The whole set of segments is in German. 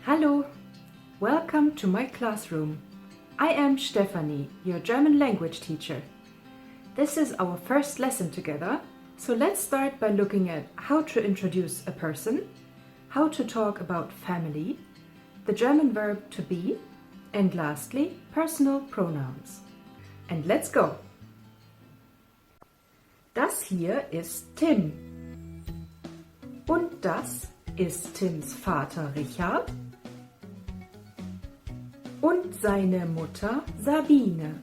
Hallo, welcome to my classroom. I am Stefanie, your German language teacher. This is our first lesson together, so let's start by looking at how to introduce a person, how to talk about family, the German verb to be, and lastly, personal pronouns. And let's go! Das hier ist Tim. Und das ist Tims Vater Richard und seine Mutter Sabine.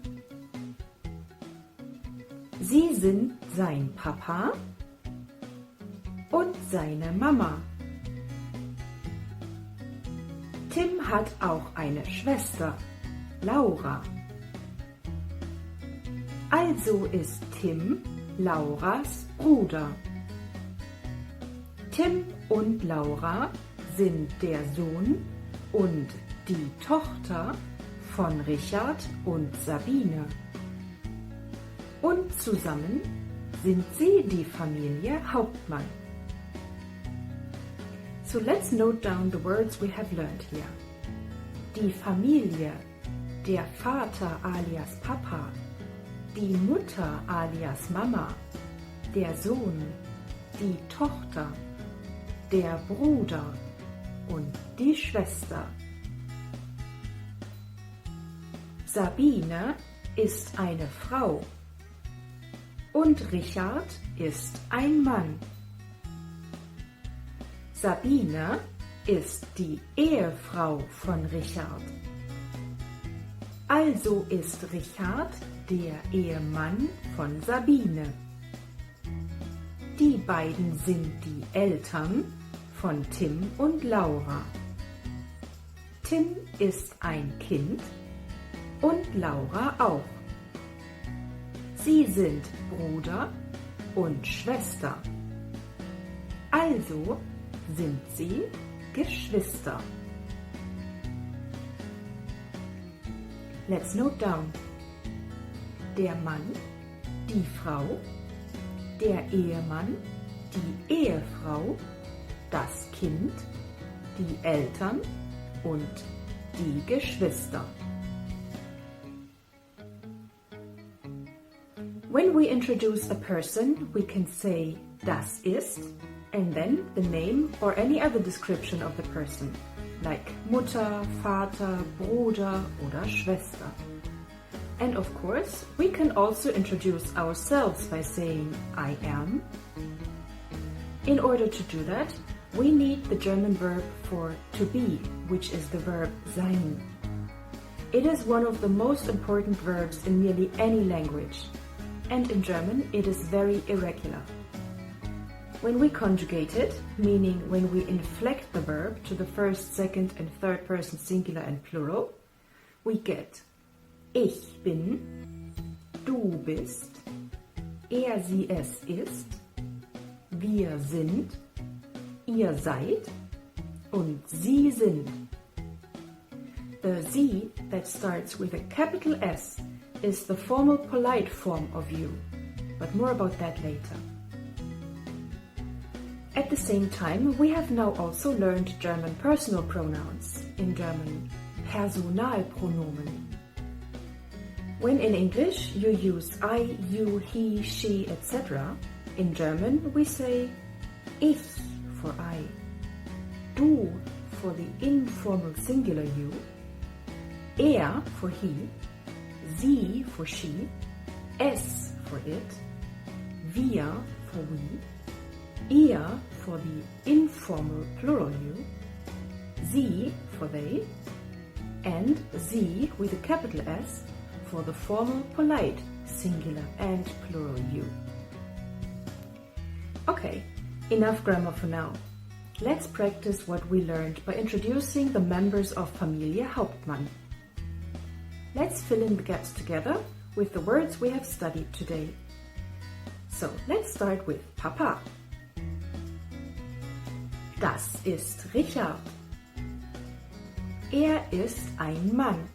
Sie sind sein Papa und seine Mama. Tim hat auch eine Schwester, Laura. Also ist Tim Lauras Bruder. Tim und Laura sind der Sohn und die Tochter von Richard und Sabine. Und zusammen sind sie die Familie Hauptmann. So let's note down the words we have learned here. Die Familie, der Vater alias Papa, die Mutter alias Mama, der Sohn, die Tochter, der Bruder und die Schwester. Sabine ist eine Frau und Richard ist ein Mann. Sabine ist die Ehefrau von Richard. Also ist Richard der Ehemann von Sabine. Die beiden sind die Eltern von Tim und Laura. Tim ist ein Kind und Laura auch. Sie sind Bruder und Schwester. Also sind sie Geschwister. Let's note down. Der Mann, die Frau, der Ehemann, die Ehefrau, das Kind, die Eltern und die Geschwister. When we introduce a person, we can say das ist and then the name or any other description of the person, like Mutter, Vater, Bruder oder Schwester. And of course, we can also introduce ourselves by saying I am. In order to do that, we need the German verb for to be, which is the verb sein. It is one of the most important verbs in nearly any language. And in German, it is very irregular. When we conjugate it, meaning when we inflect the verb to the first, second and third person singular and plural, we get ich bin, du bist, er, sie, es ist, wir sind, ihr seid und sie sind. The sie that starts with a capital S is the formal polite form of you, but more about that later. At the same time, we have now also learned German personal pronouns, in German Personalpronomen. When in English you use I, you, he, she, etc., in German we say ich for I, du for the informal singular you, er for he, sie for she, es for it, wir for we, ihr for the informal plural you, sie for they, and sie with a capital S for the formal polite singular and plural you. Okay, enough grammar for now. Let's practice what we learned by introducing the members of Familie Hauptmann. Let's fill in the gaps together with the words we have studied today. So, let's start with Papa. Das ist Richard. Er ist ein Mann.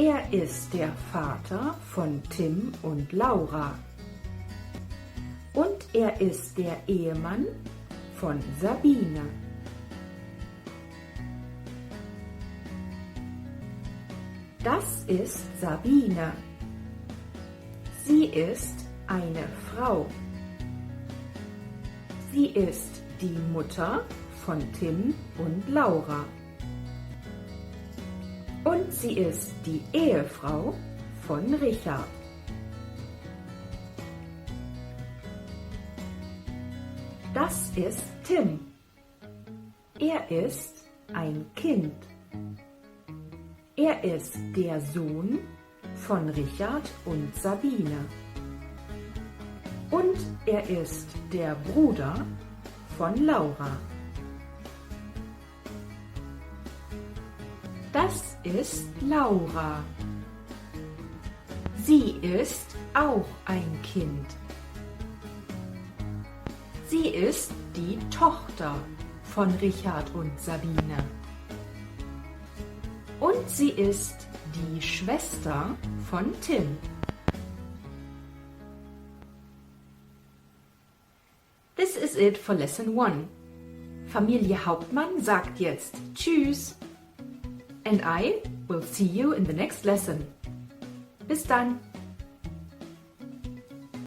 Er ist der Vater von Tim und Laura. Und er ist der Ehemann von Sabine. Das ist Sabine. Sie ist eine Frau. Sie ist die Mutter von Tim und Laura. Und sie ist die Ehefrau von Richard. Das ist Tim. Er ist ein Kind. Er ist der Sohn von Richard und Sabine. Und er ist der Bruder von Laura. Das ist Laura. Sie ist auch ein Kind. Sie ist die Tochter von Richard und Sabine. Und sie ist die Schwester von Tim. This is it for Lesson 1. Familie Hauptmann sagt jetzt Tschüss. And I will see you in the next lesson. Bis dann!